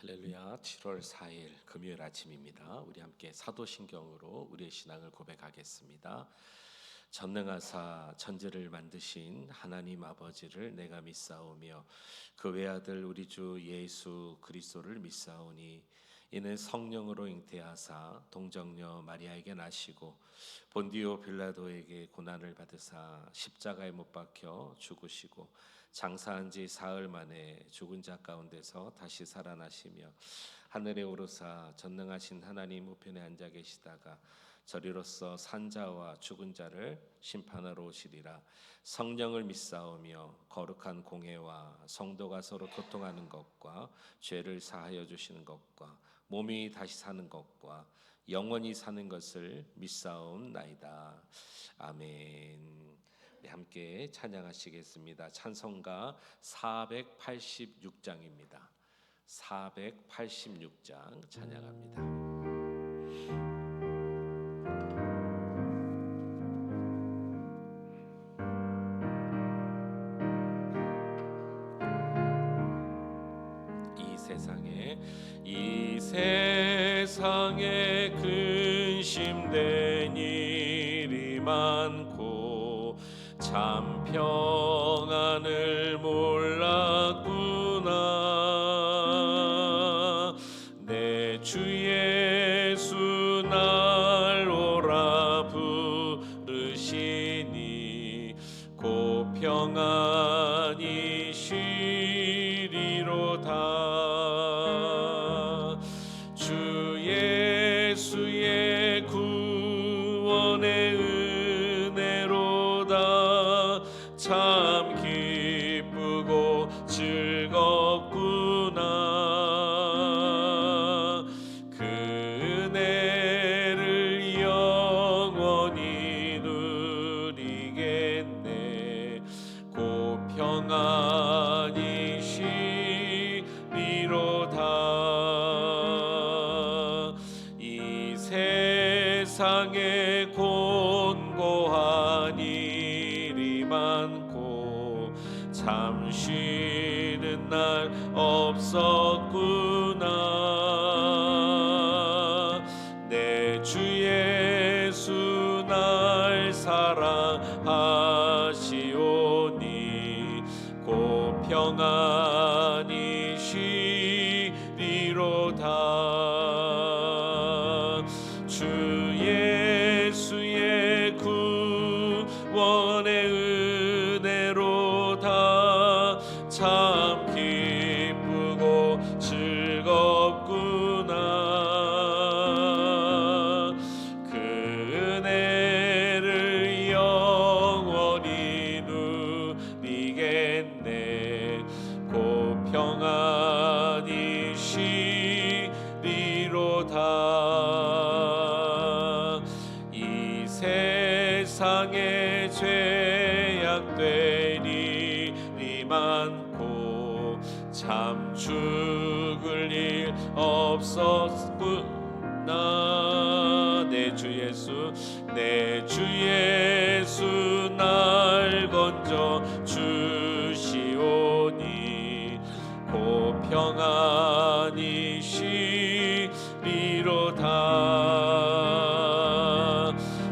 할렐루야. 7월 4일 금요일 아침입니다. 우리 함께 사도신경으로 우리의 신앙을 고백하겠습니다. 전능하사 천지를 만드신 하나님 아버지를 내가 믿사오며 그 외아들 우리 주 예수 그리스도를 믿사오니 이는 성령으로 잉태하사 동정녀 마리아에게 나시고 본디오 빌라도에게 고난을 받으사 십자가에 못 박혀 죽으시고 장사한 지 사흘 만에 죽은 자 가운데서 다시 살아나시며 하늘에 오르사 전능하신 하나님 우편에 앉아 계시다가 저리로서 산자와 죽은 자를 심판하러 오시리라. 성령을 믿사오며 거룩한 공회와 성도가 서로 교통하는 것과 죄를 사하여 주시는 것과 몸이 다시 사는 것과 영원히 사는 것을 믿사옵나이다. 아멘. 네, 함께 찬양하시겠습니다. 찬송가 486장입니다. 486장 찬양합니다. 이 세상에 근심된 일이 많고 참 평안을 몰랐구나. 내 주 예수 날 오라 부르시니 곧 평안이 쉬리로다. 주 예수의 구원의 은혜로다. 참 기쁘고 즐겁구나. 그 은혜를 영원히 누리겠네. 곧 평안이 쉬리로다. 이 세상에 곤고한 일이 많고 참 쉬는 날 없었구나. 내 주 예수 날 사랑하시오니 곧 평안이 쉬리로다. 주 예수의 구원의 은혜로다. 참 기쁘고 즐겁구나. 그 은혜를 영원히 누리겠네. 곧 평안이 쉬리로다. 이 세상에 죄악된 일이 많고 참 죽을 일 없었구나. 내 주 예수 날 건져 주시오니 곧 평안이 쉬리로다.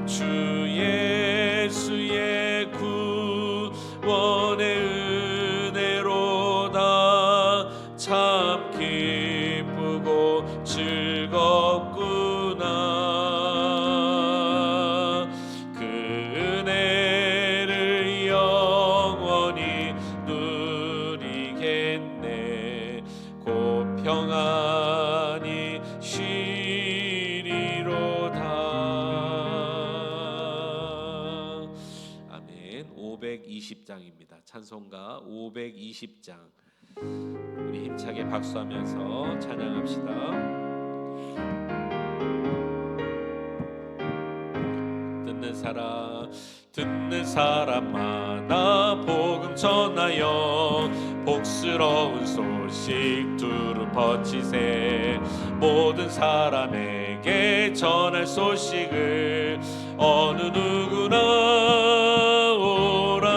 주 예수의 구원의 은혜로다. 참 기쁘고 즐겁구나. 그 은혜를 영원히 누리겠네. 곧 평안이 쉬리로다. 아멘. 520장입니다. 찬송가 520장. 우리 힘차게 박수하면서 찬양합시다. 듣는 사람마다 복음 전하여 복스러운 소식 두루 퍼치세. 모든 사람에게 전할 소식을 어느 누구나 오라.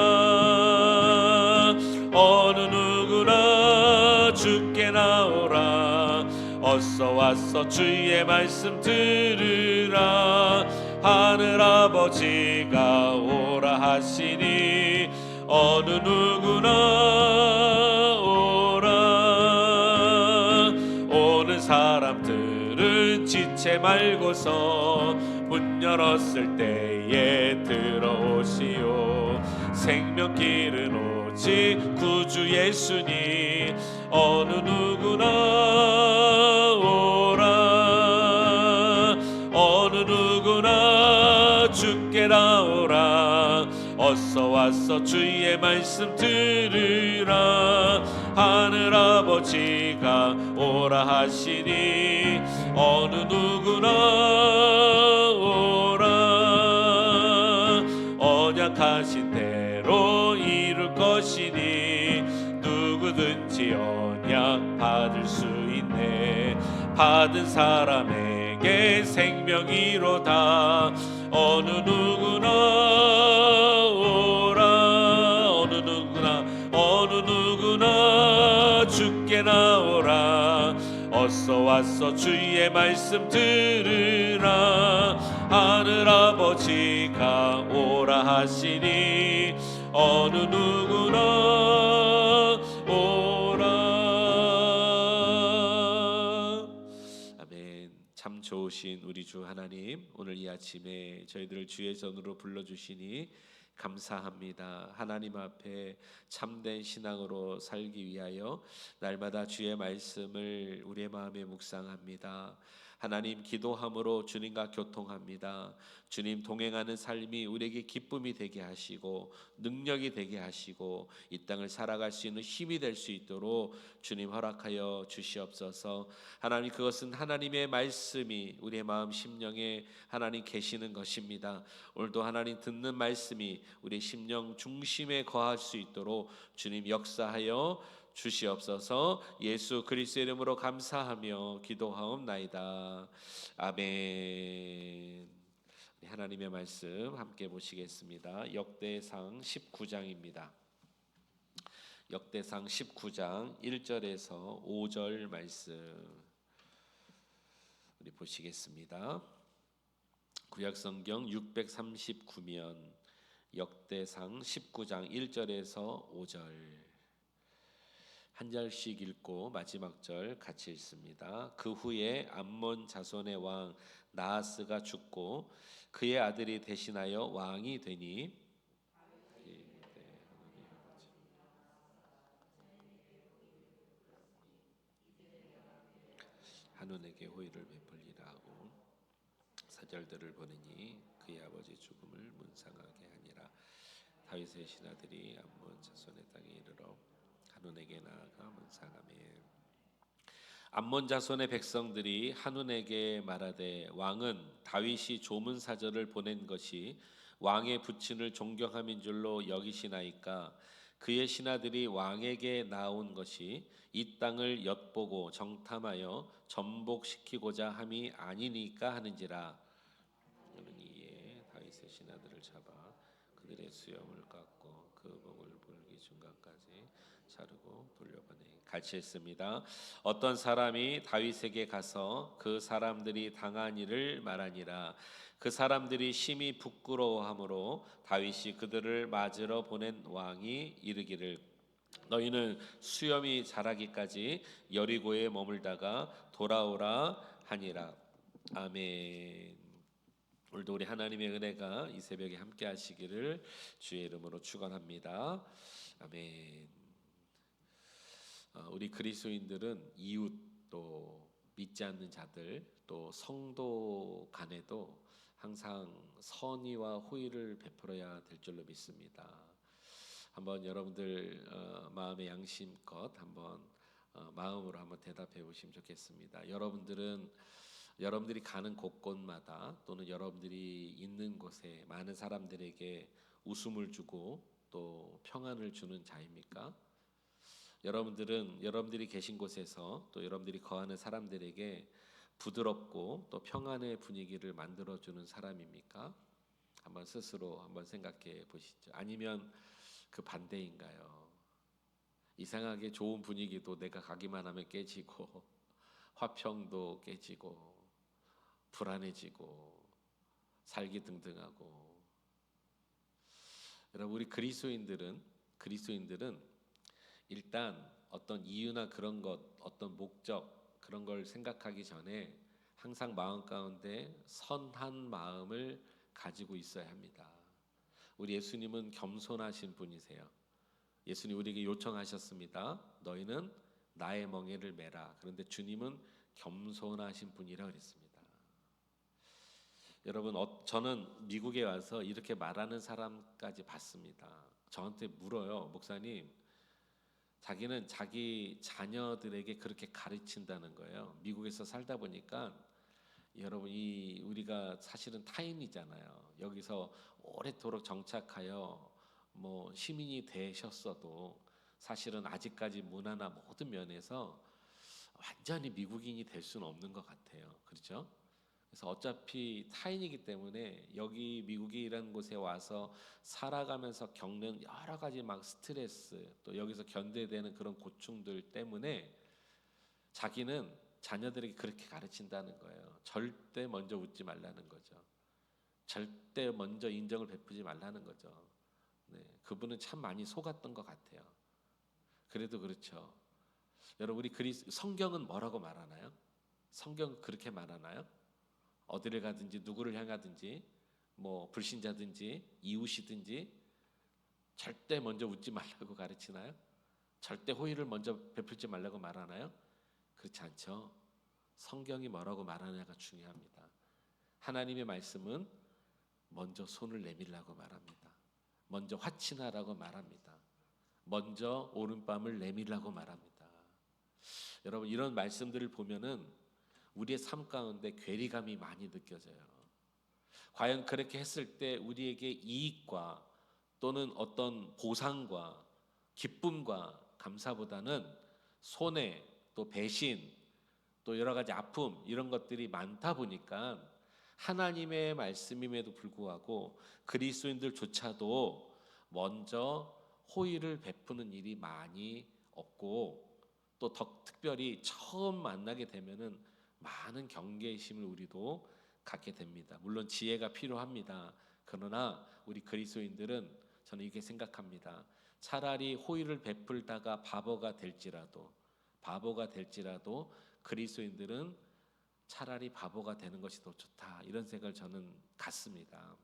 어느 누구나 주께 나오라. 어서 와서 주의 말씀 들으라. 하늘아버지가 오라 하시니 어느 누구나 오라. 오는 사람들은 지체 말고서 문 열었을 때에 들어오시오. 생명길은 오직 구주 예수니 어느 누구나 오라. 어느 누구나 주께 나오라. 어서 와서 주의 말씀 들으라. 하늘아버지가 오라 하시니 어느 누구나 오라. 언약하신 대로 이룰 것이니 누구든지 언약 받을 수 있네. 받은 사람에게 생명이로다. 어느 누구나 오라. 어느 누구나 주께 나오라. 어서 와서 주의 말씀 들으라. 하늘아버지가 오라 하시니 어느 누구나 오라. 아멘. 참 좋으신 우리 주 하나님, 오늘 이 아침에 저희들을 주의 전으로 불러주시니 감사합니다. 하나님 앞에 참된 신앙으로 살기 위하여 날마다 주의 말씀을 우리의 마음에 묵상합니다. 하나님, 기도함으로 주님과 교통합니다. 주님 동행하는 삶이 우리에게 기쁨이 되게 하시고 능력이 되게 하시고 이 땅을 살아갈 수 있는 힘이 될 수 있도록 주님 허락하여 주시옵소서. 하나님, 그것은 하나님의 말씀이 우리의 마음 심령에 하나님 계시는 것입니다. 오늘도 하나님 듣는 말씀이 우리 심령 중심에 거할 수 있도록 주님 역사하여 주시옵소서. 예수 그리스도의 이름으로 감사하며 기도하옵나이다. 아멘. 하나님의 말씀 함께 보시겠습니다. 역대상 19장입니다. 역대상 19장 1절에서 5절 말씀 우리 보시겠습니다. 구약성경 639면 역대상 19장 1절에서 5절 한 절씩 읽고 마지막 절 같이 읽습니다. 그 후에 암몬 자손의 왕 나하스가 죽고 그의 아들이 대신하여 왕이 되니 한온에게 호의를 베풀리라 하고 사절들을 보내니 그의 아버지 죽음을 문상하게 하니라. 다윗의 신하들이 암몬 자손의 땅에 이르러 한온에게 나아가 문상하며 암몬 자손의 백성들이 한온에게 말하되 왕은 다윗이 조문사절을 보낸 것이 왕의 부친을 존경함인 줄로 여기시나이까. 그의 신하들이 왕에게 나온 것이 이 땅을 엿보고 정탐하여 전복시키고자 함이 아니니까 하는지라. 그러니 이에 다윗의 신하들을 잡아 그들의 수염을 깎고 그 목을 불기 중간까지 자르고 돌려보내 같이 했습니다. 어떤 사람이 다윗에게 가서 그 사람들이 당한 일을 말하니라. 그 사람들이 심히 부끄러워하므로 다윗이 그들을 맞으러 보낸 왕이 이르기를 너희는 수염이 자라기까지 여리고에 머물다가 돌아오라 하니라. 아멘. 오늘도 우리 하나님의 은혜가 이 새벽에 함께 하시기를 주의 이름으로 축원합니다. 아멘. 우리 그리스도인들은 이웃 또 믿지 않는 자들 또 성도 간에도 항상 선의와 호의를 베풀어야 될 줄로 믿습니다. 한번 여러분들 마음의 양심껏 한번 마음으로 한번 대답해 보시면 좋겠습니다. 여러분들이 가는 곳곳마다 또는 여러분들이 있는 곳에 많은 사람들에게 웃음을 주고 또 평안을 주는 자입니까? 여러분들이 계신 곳에서 또 여러분들이 거하는 사람들에게 부드럽고 또 평안의 분위기를 만들어주는 사람입니까? 한번 스스로 한번 생각해 보시죠. 아니면 그 반대인가요? 이상하게 좋은 분위기도 내가 가기만 하면 깨지고 화평도 깨지고 불안해지고 살기 등등하고. 여러분, 우리 그리스도인들은 일단 어떤 이유나 그런 것, 어떤 목적 그런 걸 생각하기 전에 항상 마음 가운데 선한 마음을 가지고 있어야 합니다. 우리 예수님은 겸손하신 분이세요. 예수님 우리에게 요청하셨습니다. 너희는 나의 멍에를 매라. 그런데 주님은 겸손하신 분이라고 그랬습니다. 여러분, 저는 미국에 와서 이렇게 말하는 사람까지 봤습니다. 저한테 물어요. 목사님, 자기는 자기 자녀들에게 그렇게 가르친다는 거예요. 미국에서 살다 보니까 여러분, 우리가 사실은 타인이잖아요. 여기서 오래도록 정착하여 뭐 시민이 되셨어도 사실은 아직까지 문화나 모든 면에서 완전히 미국인이 될 수는 없는 것 같아요. 그렇죠? 그래서 어차피 타인이기 때문에 여기 미국이라는 곳에 와서 살아가면서 겪는 여러 가지 막 스트레스, 또 여기서 견뎌야 되는 그런 고충들 때문에 자기는 자녀들에게 그렇게 가르친다는 거예요. 절대 먼저 웃지 말라는 거죠. 절대 먼저 인정을 베푸지 말라는 거죠. 네, 그분은 참 많이 속았던 것 같아요. 그래도 그렇죠. 여러분, 우리 성경은 뭐라고 말하나요? 성경 그렇게 말하나요? 어디를 가든지 누구를 향하든지 뭐 불신자든지 이웃이든지 절대 먼저 웃지 말라고 가르치나요? 절대 호의를 먼저 베풀지 말라고 말하나요? 그렇지 않죠. 성경이 뭐라고 말하느냐가 중요합니다. 하나님의 말씀은 먼저 손을 내밀라고 말합니다. 먼저 화친하라고 말합니다. 먼저 오른밤을 내밀라고 말합니다. 여러분, 이런 말씀들을 보면은 우리의 삶 가운데 괴리감이 많이 느껴져요. 과연 그렇게 했을 때 우리에게 이익과 또는 어떤 보상과 기쁨과 감사보다는 손해, 또 배신, 또 여러 가지 아픔, 이런 것들이 많다 보니까 하나님의 말씀임에도 불구하고 그리스도인들조차도 먼저 호의를 베푸는 일이 많이 없고, 또 특별히 처음 만나게 되면은 많은 경계심을 우리도 갖게 됩니다. 물론 지혜가 필요합니다. 그러나 우리 그리스도인들은 저는 이렇게 생각합니다. 차라리 호의를 베풀다가 바보가 될지라도 그리스도인들은 차라리 바보가 되는 것이 더 좋다, 이런 생각을 저는 갖습니다.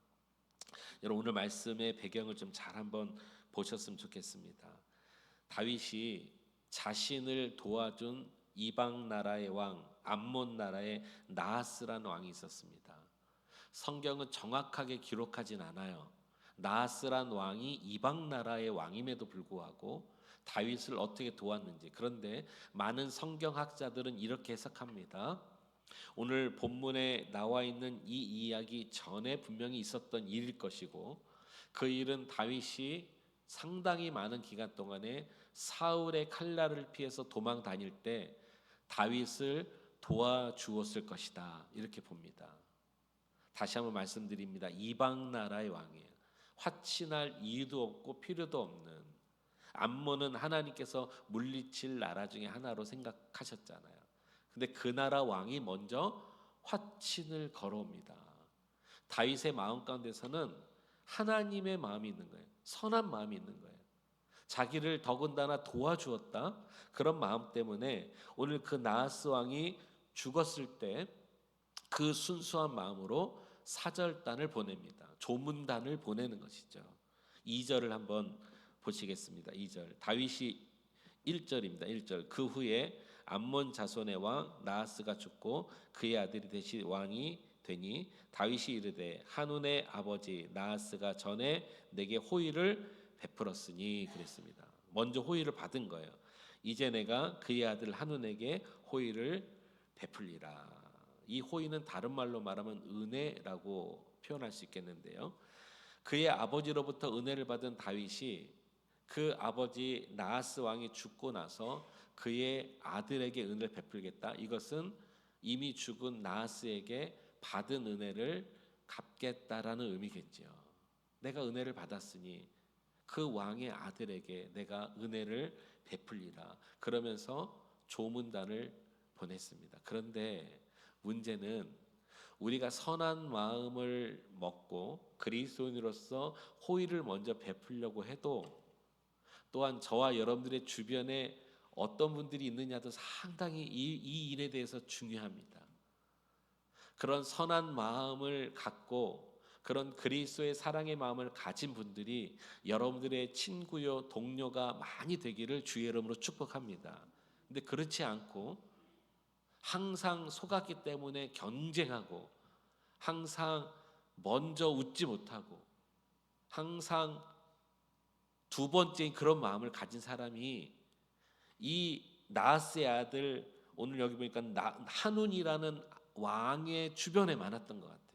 여러분, 오늘 말씀의 배경을 좀 잘 한번 보셨으면 좋겠습니다. 다윗이 자신을 도와준 이방 나라의 왕, 암몬 나라의 나하스라는 왕이 있었습니다. 성경은 정확하게 기록하진 않아요. 나하스란 왕이 이방 나라의 왕임에도 불구하고 다윗을 어떻게 도왔는지. 그런데 많은 성경학자들은 이렇게 해석합니다. 오늘 본문에 나와 있는 이 이야기 전에 분명히 있었던 일일 것이고, 그 일은 다윗이 상당히 많은 기간 동안에 사울의 칼날을 피해서 도망 다닐 때 다윗을 도와주었을 것이다, 이렇게 봅니다. 다시 한번 말씀드립니다. 이방 나라의 왕이에요. 화친할 이유도 없고 필요도 없는, 암몬은 하나님께서 물리칠 나라 중에 하나로 생각하셨잖아요. 근데 그 나라 왕이 먼저 화친을 걸어옵니다. 다윗의 마음 가운데서는 하나님의 마음이 있는 거예요. 선한 마음이 있는 거예요. 자기를 더군다나 도와주었다, 그런 마음 때문에 오늘 그 나하스 왕이 죽었을 때 그 순수한 마음으로 사절단을 보냅니다. 조문단을 보내는 것이죠. 2절을 한번 보시겠습니다. 2절. 다윗이 1절입니다. 1절. 그 후에 암몬 자손의 왕 나하스가 죽고 그의 아들이 대신 왕이 되니 다윗이 이르되 한운의 아버지 나하스가 전에 내게 호의를 베풀었으니, 그랬습니다. 먼저 호의를 받은 거예요. 이제 내가 그의 아들 한운에게 호의를 베풀리라. 이 호의는 다른 말로 말하면 은혜라고 표현할 수 있겠는데요. 그의 아버지로부터 은혜를 받은 다윗이 그 아버지 나하스 왕이 죽고 나서 그의 아들에게 은혜를 베풀겠다, 이것은 이미 죽은 나하스에게 받은 은혜를 갚겠다라는 의미겠지요. 내가 은혜를 받았으니 그 왕의 아들에게 내가 은혜를 베풀리라. 그러면서 조문단을 보냈습니다. 그런데 문제는 우리가 선한 마음을 먹고 그리스도인으로서 호의를 먼저 베풀려고 해도 또한 저와 여러분들의 주변에 어떤 분들이 있느냐도 상당히 이 일에 대해서 중요합니다. 그런 선한 마음을 갖고 그런 그리스도의 사랑의 마음을 가진 분들이 여러분들의 친구요 동료가 많이 되기를 주의 이름으로 축복합니다. 근데 그렇지 않고 항상 속았기 때문에 경쟁하고 항상 먼저 웃지 못하고 항상 두 번째인 그런 마음을 가진 사람이 이 나하스의 아들 오늘 여기 보니까 한운이라는 왕의 주변에 많았던 것 같아요.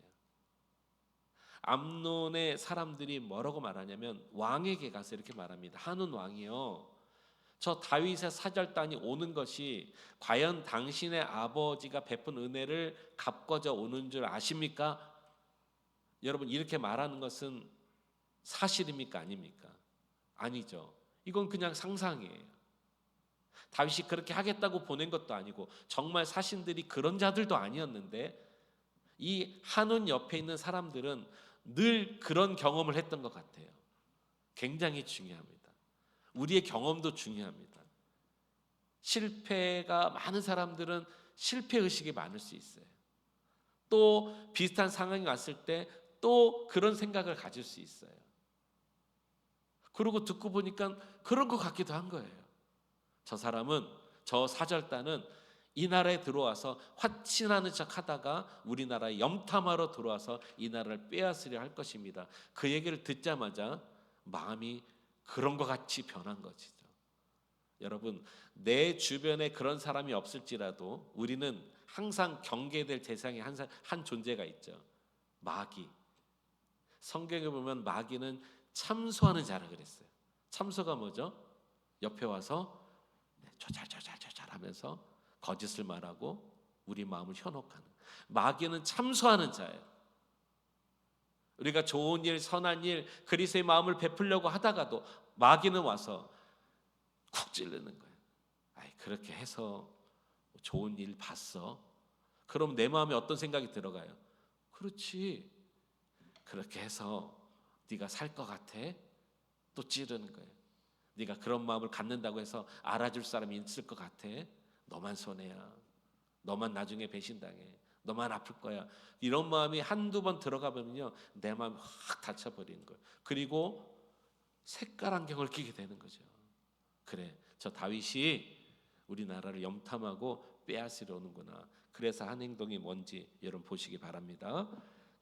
암논의 사람들이 뭐라고 말하냐면 왕에게 가서 이렇게 말합니다. 한운 왕이요, 저 다윗의 사절단이 오는 것이 과연 당신의 아버지가 베푼 은혜를 갚고자 오는 줄 아십니까? 여러분, 이렇게 말하는 것은 사실입니까? 아닙니까? 아니죠. 이건 그냥 상상이에요. 다윗이 그렇게 하겠다고 보낸 것도 아니고 정말 사신들이 그런 자들도 아니었는데 이 한운 옆에 있는 사람들은 늘 그런 경험을 했던 것 같아요. 굉장히 중요합니다. 우리의 경험도 중요합니다. 실패가 많은 사람들은 실패의식이 많을 수 있어요. 또 비슷한 상황이 왔을 때 또 그런 생각을 가질 수 있어요. 그러고 듣고 보니까 그런 것 같기도 한 거예요. 저 사람은, 저 사절단은 이 나라에 들어와서 화친하는 척 하다가 우리나라에 염탐하러 들어와서 이 나라를 빼앗으려 할 것입니다. 그 얘기를 듣자마자 마음이 그런 것 같이 변한 것이죠. 여러분, 내 주변에 그런 사람이 없을지라도 우리는 항상 경계될 대상이 한 존재가 있죠. 마귀. 성경에 보면 마귀는 참소하는 자라 그랬어요. 참소가 뭐죠? 옆에 와서 조잘 하면서 거짓을 말하고 우리 마음을 현혹하는. 마귀는 참소하는 자예요. 우리가 좋은 일, 선한 일, 그리스도의 마음을 베풀려고 하다가도 마귀는 와서 쿡 찌르는 거예요. 아이, 그렇게 해서 좋은 일 봤어? 그럼 내 마음에 어떤 생각이 들어가요? 그렇지. 그렇게 해서 네가 살 것 같아? 또 찌르는 거예요. 네가 그런 마음을 갖는다고 해서 알아줄 사람이 있을 것 같아? 너만 손해야. 너만 나중에 배신당해. 너만 아플 거야. 이런 마음이 한두 번 들어가 보면요, 내 마음이 확 닫혀버리는 거예요. 그리고 색깔 안경을 끼게 되는 거죠. 그래, 저 다윗이 우리나라를 염탐하고 빼앗으려 오는구나. 그래서 한 행동이 뭔지 여러분 보시기 바랍니다.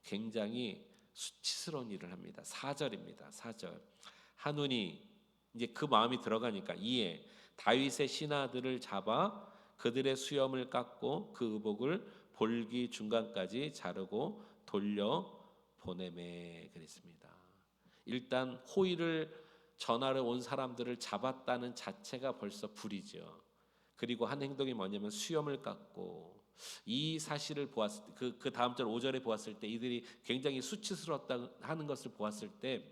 굉장히 수치스러운 일을 합니다. 4절입니다. 4절. 한운이 이제 그 마음이 들어가니까 이에 다윗의 신하들을 잡아 그들의 수염을 깎고 그 의복을 볼기 중간까지 자르고 돌려 보내매 그랬습니다. 일단 호의를 전하러 온 사람들을 잡았다는 자체가 벌써 불이죠. 그리고 한 행동이 뭐냐면 수염을 깎고, 이 사실을 보았을 때 그 다음 절 5절에 보았을 때 이들이 굉장히 수치스러웠다 하는 것을 보았을 때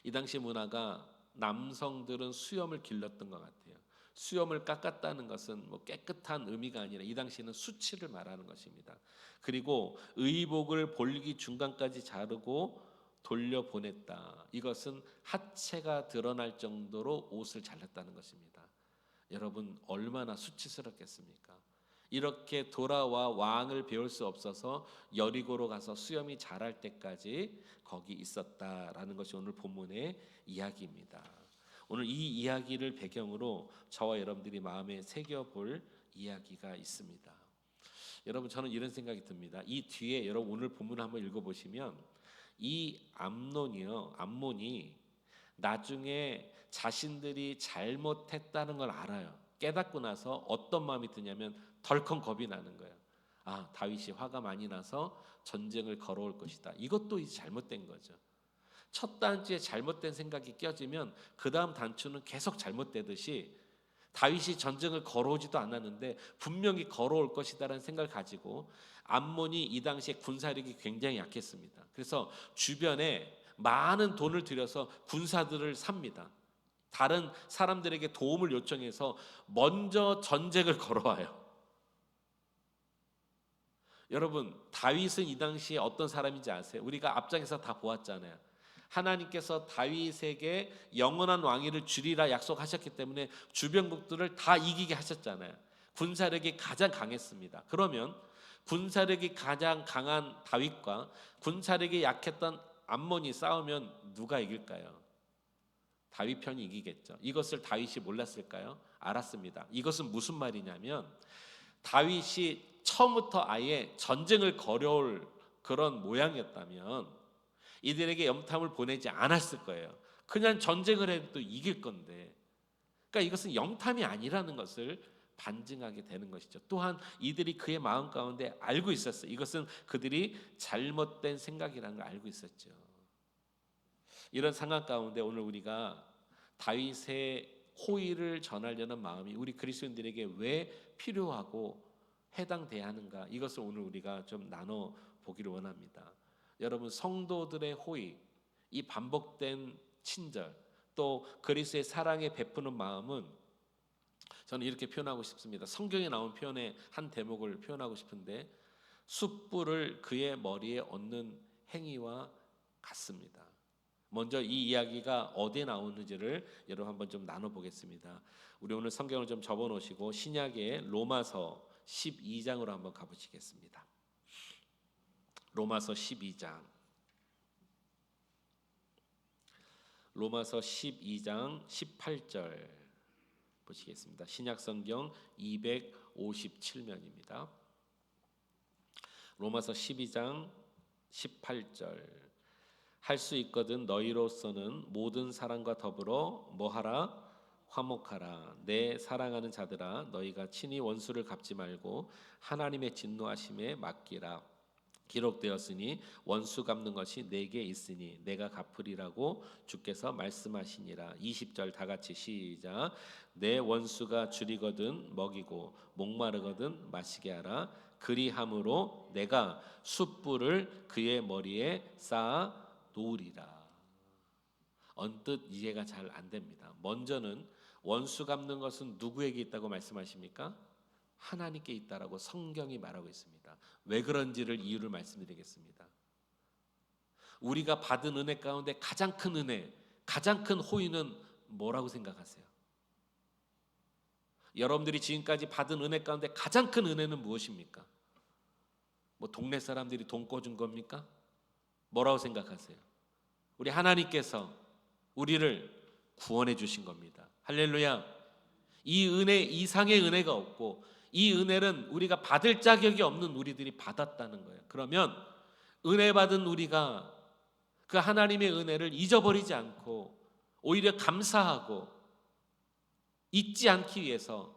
이 당시 문화가 남성들은 수염을 길렀던 것 같아요. 수염을 깎았다는 것은 뭐 깨끗한 의미가 아니라 이 당시에는 수치를 말하는 것입니다. 그리고 의복을 볼기 중간까지 자르고 돌려보냈다. 이것은 하체가 드러날 정도로 옷을 잘랐다는 것입니다. 여러분, 얼마나 수치스럽겠습니까? 이렇게 돌아와 왕을 배울 수 없어서 여리고로 가서 수염이 자랄 때까지 거기 있었다라는 것이 오늘 본문의 이야기입니다. 오늘 이 이야기를 배경으로 저와 여러분들이 마음에 새겨볼 이야기가 있습니다. 여러분, 저는 이런 생각이 듭니다. 이 뒤에 여러분 오늘 본문을 한번 읽어보시면 이 암몬이 나중에 자신들이 잘못했다는 걸 알아요. 깨닫고 나서 어떤 마음이 드냐면 덜컹 겁이 나는 거예요. 아, 다윗이 화가 많이 나서 전쟁을 걸어올 것이다. 이것도 이제 잘못된 거죠. 첫 단추에 잘못된 생각이 껴지면 그 다음 단추는 계속 잘못되듯이 다윗이 전쟁을 걸어오지도 않았는데 분명히 걸어올 것이다라는 생각을 가지고, 암몬이 이 당시에 군사력이 굉장히 약했습니다. 그래서 주변에 많은 돈을 들여서 군사들을 삽니다. 다른 사람들에게 도움을 요청해서 먼저 전쟁을 걸어와요. 여러분, 다윗은 이 당시에 어떤 사람인지 아세요? 우리가 앞장에서 다 보았잖아요. 하나님께서 다윗에게 영원한 왕위를 주리라 약속하셨기 때문에 주변국들을 다 이기게 하셨잖아요. 군사력이 가장 강했습니다. 그러면 군사력이 가장 강한 다윗과 군사력이 약했던 암몬이 싸우면 누가 이길까요? 다윗 편이 이기겠죠. 이것을 다윗이 몰랐을까요? 알았습니다. 이것은 무슨 말이냐면 다윗이 처음부터 아예 전쟁을 걸어올 그런 모양이었다면 이들에게 염탐을 보내지 않았을 거예요. 그냥 전쟁을 해도 이길 건데. 그러니까 이것은 염탐이 아니라는 것을 반증하게 되는 것이죠. 또한 이들이 그의 마음 가운데 알고 있었어요. 이것은 그들이 잘못된 생각이라는 걸 알고 있었죠. 이런 상황 가운데 오늘 우리가 다윗의 호의를 전하려는 마음이 우리 그리스도인들에게 왜 필요하고 해당돼야 하는가, 이것을 오늘 우리가 좀 나눠 보기를 원합니다. 여러분, 성도들의 호의, 이 반복된 친절, 또 그리스도의 사랑에 베푸는 마음은 저는 이렇게 표현하고 싶습니다. 성경에 나온 표현의 한 대목을 표현하고 싶은데, 숯불을 그의 머리에 얹는 행위와 같습니다. 먼저 이 이야기가 어디에 나오는지를 여러분 한번 좀 나눠보겠습니다. 우리 오늘 성경을 좀 접어놓으시고 신약의 로마서 12장으로 한번 가보시겠습니다. 로마서 12장. 로마서 12장 18절 보시겠습니다. 신약 성경 257면입니다. 로마서 12장 18절. 할 수 있거든 너희로서는 모든 사람과 더불어 뭐하라? 화목하라. 내 사랑하는 자들아, 너희가 친히 원수를 갚지 말고 하나님의 진노하심에 맡기라. 기록되었으니 원수 갚는 것이 내게 있으니 내가 갚으리라고 주께서 말씀하시니라. 20절 다 같이 시작. 내 원수가 줄이거든 먹이고 목마르거든 마시게 하라. 그리함으로 내가 숯불을 그의 머리에 쌓아 놓으리라. 언뜻 이해가 잘 안 됩니다. 먼저는 원수 갚는 것은 누구에게 있다고 말씀하십니까? 하나님께 있다라고 성경이 말하고 있습니다. 왜 그런지를 이유를 말씀드리겠습니다. 우리가 받은 은혜 가운데 가장 큰 은혜, 가장 큰 호의는 뭐라고 생각하세요? 여러분들이 지금까지 받은 은혜 가운데 가장 큰 은혜는 무엇입니까? 뭐 동네 사람들이 돈 꿔준 겁니까? 뭐라고 생각하세요? 우리 하나님께서 우리를 구원해 주신 겁니다. 할렐루야. 이 은혜 이상의 은혜가 없고 이 은혜는 우리가 받을 자격이 없는 우리들이 받았다는 거예요. 그러면 은혜 받은 우리가 그 하나님의 은혜를 잊어버리지 않고 오히려 감사하고 잊지 않기 위해서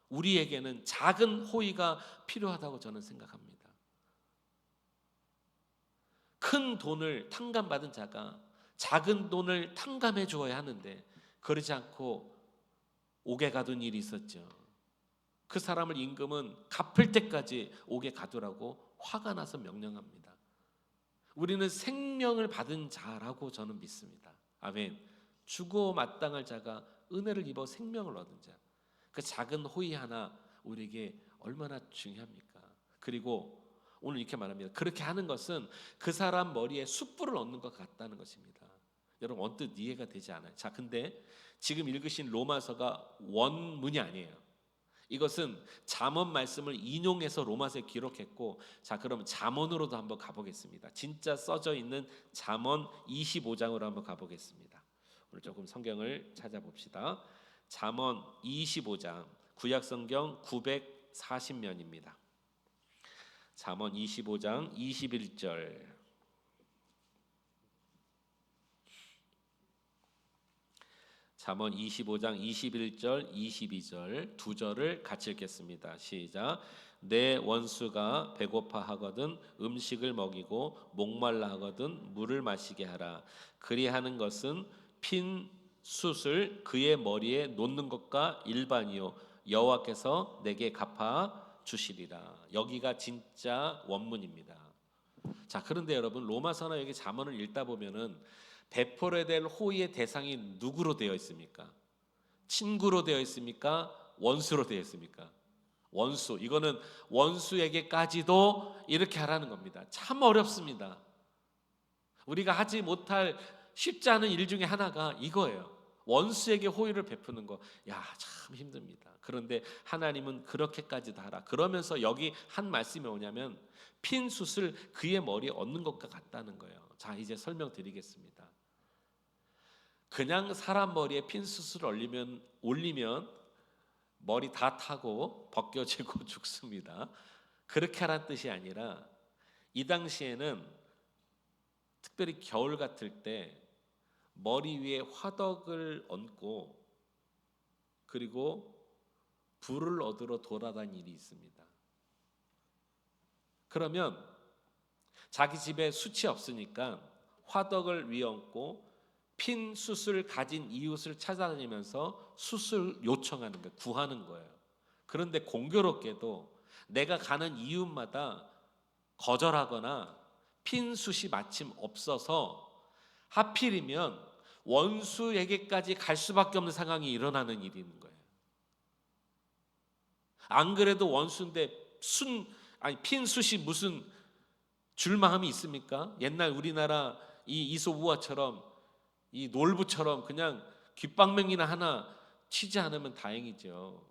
우리에게는 작은 호의가 필요하다고 저는 생각합니다. 큰 돈을 탕감받은 자가 작은 돈을 탕감해 주어야 하는데 그러지 않고 옥에 가둔 일이 있었죠. 그 사람을 임금은 갚을 때까지 옥에 가두라고 화가 나서 명령합니다. 우리는 생명을 받은 자라고 저는 믿습니다. 아멘. 죽어 마땅할 자가 은혜를 입어 생명을 얻은 자. 그 작은 호의 하나 우리에게 얼마나 중요합니까? 그리고 오늘 이렇게 말합니다. 그렇게 하는 것은 그 사람 머리에 숯불을 얹는 것 같다는 것입니다. 여러분 언뜻 이해가 되지 않아요. 자, 근데 지금 읽으신 로마서가 원문이 아니에요. 이것은 잠언 말씀을 인용해서 로마서에 기록했고, 자, 그럼 잠언으로도 한번 가보겠습니다. 진짜 써져 있는 잠언 25장으로 한번 가보겠습니다. 오늘 조금 성경을 찾아봅시다. 잠언 25장, 구약 성경 940면입니다. 잠언 25장 21절. 잠언 25장 21절 22절 두 절을 같이 읽겠습니다. 시작. 내 원수가 배고파 하거든 음식을 먹이고 목말라 하거든 물을 마시게 하라. 그리하는 것은 핀 숯을 그의 머리에 놓는 것과 일반이요 여호와께서 내게 갚아 주시리라. 여기가 진짜 원문입니다. 자, 그런데 여러분 로마서나 여기 잠언을 읽다 보면은 베풀어야 될 호의의 대상이 누구로 되어 있습니까? 친구로 되어 있습니까? 원수로 되어 있습니까? 원수, 이거는 원수에게까지도 이렇게 하라는 겁니다. 참 어렵습니다. 우리가 하지 못할 쉽지 않은 일 중에 하나가 이거예요. 원수에게 호의를 베푸는 거. 야, 참 힘듭니다. 그런데 하나님은 그렇게까지도 하라. 그러면서 여기 한 말씀이 뭐냐면 핀 숯을 그의 머리에 얹는 것과 같다는 거예요. 자, 이제 설명드리겠습니다. 그냥 사람 머리에 핀 숯을 올리면 머리 다 타고 벗겨지고 죽습니다. 그렇게 하라는 뜻이 아니라 이 당시에는 특별히 겨울 같을 때 머리 위에 화덕을 얹고 그리고 불을 얻으러 돌아다니는 일이 있습니다. 그러면 자기 집에 숯이 없으니까 화덕을 위에 얹고 핀 숯을 가진 이웃을 찾아다니면서 숯을 요청하는 거예요. 구하는 거예요. 그런데 공교롭게도 내가 가는 이웃마다 거절하거나 핀 숯이 마침 없어서 하필이면 원수에게까지 갈 수밖에 없는 상황이 일어나는 일이 있는 거예요. 안 그래도 원수인데 핀 숯이 무슨 줄마음이 있습니까? 옛날 우리나라 이 이솝우화처럼 이 놀부처럼 그냥 귓방맹이나 하나 치지 않으면 다행이죠.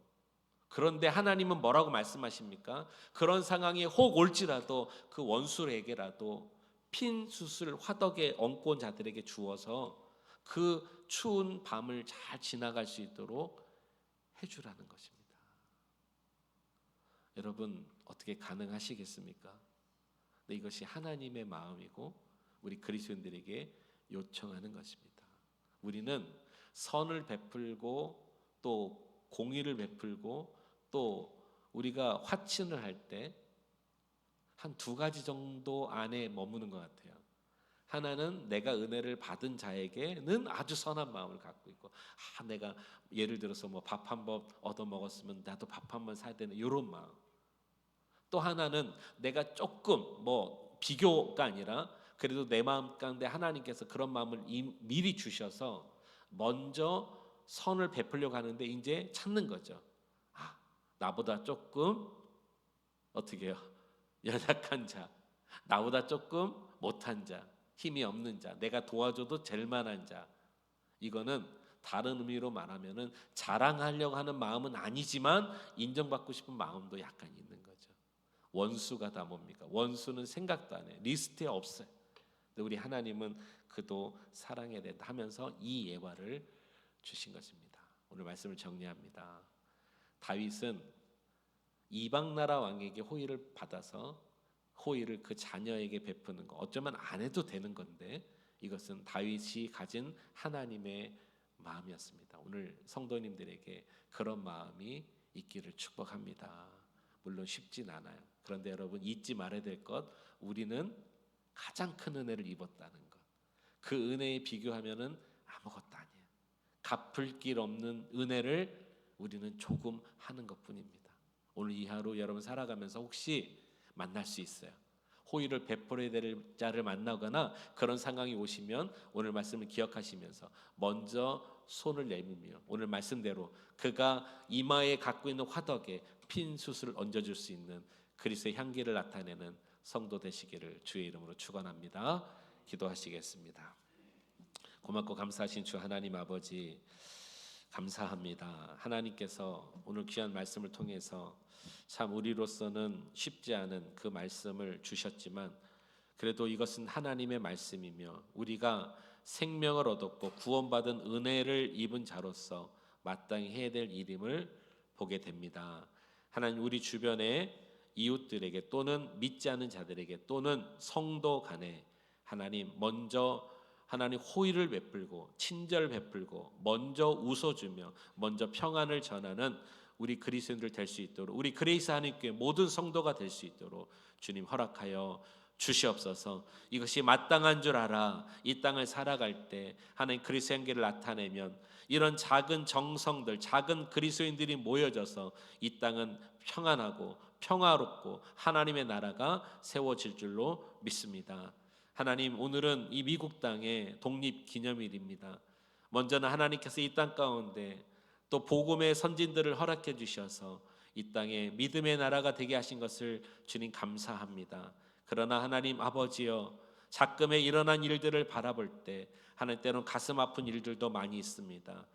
그런데 하나님은 뭐라고 말씀하십니까? 그런 상황이 혹 올지라도 그 원수에게라도 핀 숯을 화덕에 얹고 온 자들에게 주어서 그 추운 밤을 잘 지나갈 수 있도록 해주라는 것입니다. 여러분 어떻게 가능하시겠습니까? 근데 이것이 하나님의 마음이고 우리 그리스도인들에게 요청하는 것입니다. 우리는 선을 베풀고 또 공의를 베풀고 또 우리가 화친을 할 때 한 두 가지 정도 안에 머무는 것 같아요. 하나는 내가 은혜를 받은 자에게는 아주 선한 마음을 갖고 있고, 내가 예를 들어서 뭐 밥 한 번 얻어 먹었으면 나도 밥 한 번 사야 되는 이런 마음. 또 하나는 내가 조금 뭐 비교가 아니라 그래도 내 마음 가운데 하나님께서 그런 마음을 미리 주셔서 먼저 선을 베풀려고 하는데 이제 찾는 거죠. 나보다 조금 어떻게 해요? 연약한 자, 나보다 조금 못한 자, 힘이 없는 자, 내가 도와줘도 될 만한 자. 이거는 다른 의미로 말하면은 자랑하려고 하는 마음은 아니지만 인정받고 싶은 마음도 약간 있는 거죠. 원수가 다 뭡니까? 원수는 생각도 안 해. 리스트에 없어요. 근데 우리 하나님은 그도 사랑해야 된다 하면서 이 예화를 주신 것입니다. 오늘 말씀을 정리합니다. 다윗은 이방 나라 왕에게 호의를 받아서 호의를 그 자녀에게 베푸는 거, 어쩌면 안 해도 되는 건데 이것은 다윗이 가진 하나님의 마음이었습니다. 오늘 성도님들에게 그런 마음이 있기를 축복합니다. 물론 쉽진 않아요. 그런데 여러분 잊지 말아야 될 것, 우리는 가장 큰 은혜를 입었다는 것. 그 은혜에 비교하면은 아무것도 아니에요. 갚을 길 없는 은혜를 우리는 조금 하는 것뿐입니다. 오늘 이 하루 여러분 살아가면서 혹시 만날 수 있어요. 호의를 베풀어야 될 자를 만나거나 그런 상황이 오시면 오늘 말씀을 기억하시면서 먼저 손을 내밀며 오늘 말씀대로 그가 이마에 갖고 있는 화덕에 핀 숯을 얹어줄 수 있는 그리스도의 향기를 나타내는 성도 되시기를 주의 이름으로 축원합니다. 기도하시겠습니다. 고맙고 감사하신 주 하나님 아버지, 감사합니다. 하나님께서 오늘 귀한 말씀을 통해서 참 우리로서는 쉽지 않은 그 말씀을 주셨지만 그래도 이것은 하나님의 말씀이며 우리가 생명을 얻었고 구원받은 은혜를 입은 자로서 마땅히 해야 될 일임을 보게 됩니다. 하나님, 우리 주변에 이웃들에게 또는 믿지 않는 자들에게 또는 성도 간에 하나님 먼저 하나님 호의를 베풀고 친절 베풀고 먼저 웃어주며 먼저 평안을 전하는 우리 그리스도인들 될 수 있도록, 우리 그레이스 하나님께 모든 성도가 될 수 있도록 주님 허락하여 주시옵소서. 이것이 마땅한 줄 알아 이 땅을 살아갈 때 하나님 그리스도의 향기를 나타내면 이런 작은 정성들, 작은 그리스도인들이 모여져서 이 땅은 평안하고 평화롭고 하나님의 나라가 세워질 줄로 믿습니다. 하나님, 오늘은 이 미국 땅의 독립기념일입니다. 먼저는 하나님께서 이 땅 가운데 또 복음의 선진들을 허락해 주셔서 이 땅에 믿음의 나라가 되게 하신 것을 주님 감사합니다. 그러나 하나님 아버지여, 작금에 일어난 일들을 바라볼 때 하나님 때로는 가슴 아픈 일들도 많이 있습니다.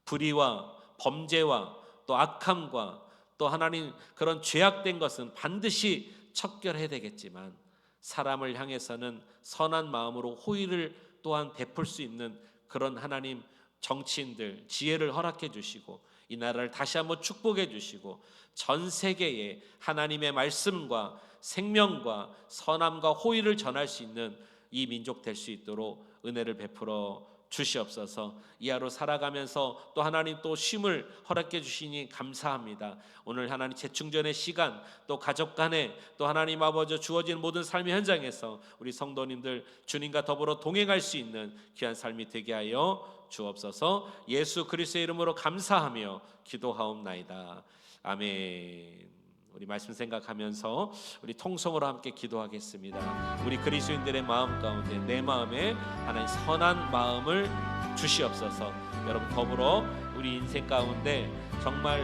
불의와 범죄와 또 악함과 또 하나님 그런 죄악된 것은 반드시 척결해야 되겠지만, 사람을 향해서는 선한 마음으로 호의를 또한 베풀 수 있는 그런 하나님 정치인들 지혜를 허락해 주시고 이 나라를 다시 한번 축복해 주시고 전 세계에 하나님의 말씀과 생명과 선함과 호의를 전할 수 있는 이 민족 될 수 있도록 은혜를 베풀어 주시옵소서. 이 하루 살아가면서 또 하나님 또 쉼을 허락해 주시니 감사합니다. 오늘 하나님 재충전의 시간, 또 가족 간에 또 하나님 아버지 주어진 모든 삶의 현장에서 우리 성도님들 주님과 더불어 동행할 수 있는 귀한 삶이 되게 하여 주옵소서. 예수 그리스도의 이름으로 감사하며 기도하옵나이다. 아멘. 우리 말씀 생각하면서 우리 통성으로 함께 기도하겠습니다. 우리 그리스도인들의 마음 가운데 내 마음에 하나님 선한 마음을 주시옵소서. 여러분 더불어 우리 인생 가운데 정말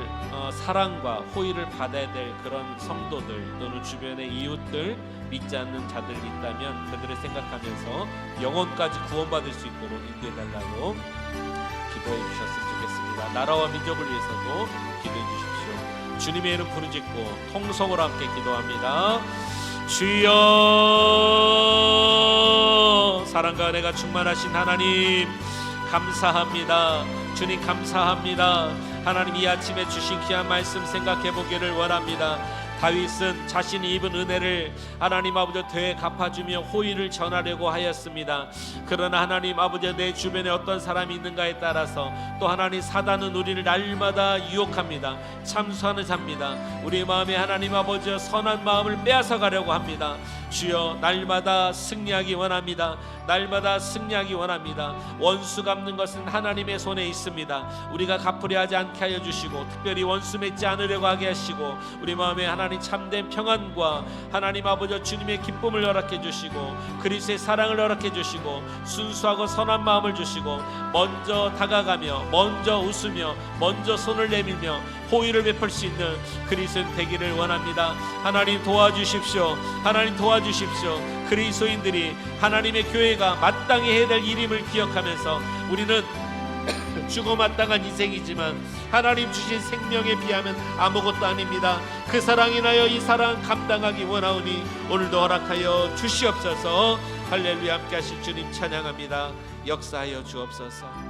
사랑과 호의를 받아야 될 그런 성도들 또는 주변의 이웃들, 믿지 않는 자들이 있다면 그들을 생각하면서 영혼까지 구원받을 수 있도록 인도해달라고 기도해 주셨으면 좋겠습니다. 나라와 민족을 위해서도 기도해 주십시오. 주님의 이름 부르짖고 통성으로 함께 기도합니다. 주여, 사랑과 은혜가 충만하신 하나님 감사합니다. 주님 감사합니다. 하나님 이 아침에 주신 귀한 말씀 생각해 보기를 원합니다. 다윗은 자신이 입은 은혜를 하나님 아버지 되에 갚아주며 호의를 전하려고 하였습니다. 그러나 하나님 아버지 내 주변에 어떤 사람이 있는가에 따라서 또 하나님 사단은 우리를 날마다 유혹합니다. 참수하는 자입니다. 우리 마음에 하나님 아버지 선한 마음을 빼앗아 가려고 합니다. 주여, 날마다 승리하기 원합니다. 날마다 승리하기 원합니다. 원수 갚는 것은 하나님의 손에 있습니다. 우리가 갚으려 하지 않게 하여 주시고 특별히 원수 맺지 않으려고 하게 하시고 우리 마음에 하나님 참된 평안과 하나님 아버지 주님의 기쁨을 허락해 주시고 그리스도의 사랑을 허락해 주시고 순수하고 선한 마음을 주시고 먼저 다가가며 먼저 웃으며 먼저 손을 내밀며 호의를 베풀 수 있는 그리스도인 되기를 원합니다. 하나님 도와주십시오. 하나님 도와주십시오. 그리스도인들이 하나님의 교회가 마땅히 해야 될 일임을 기억하면서 우리는 죽어 마땅한 인생이지만 하나님 주신 생명에 비하면 아무것도 아닙니다. 그 사랑 인하여 이 사랑 감당하기 원하오니 오늘도 허락하여 주시옵소서. 할렐루야. 함께 하실 주님 찬양합니다. 역사하여 주옵소서.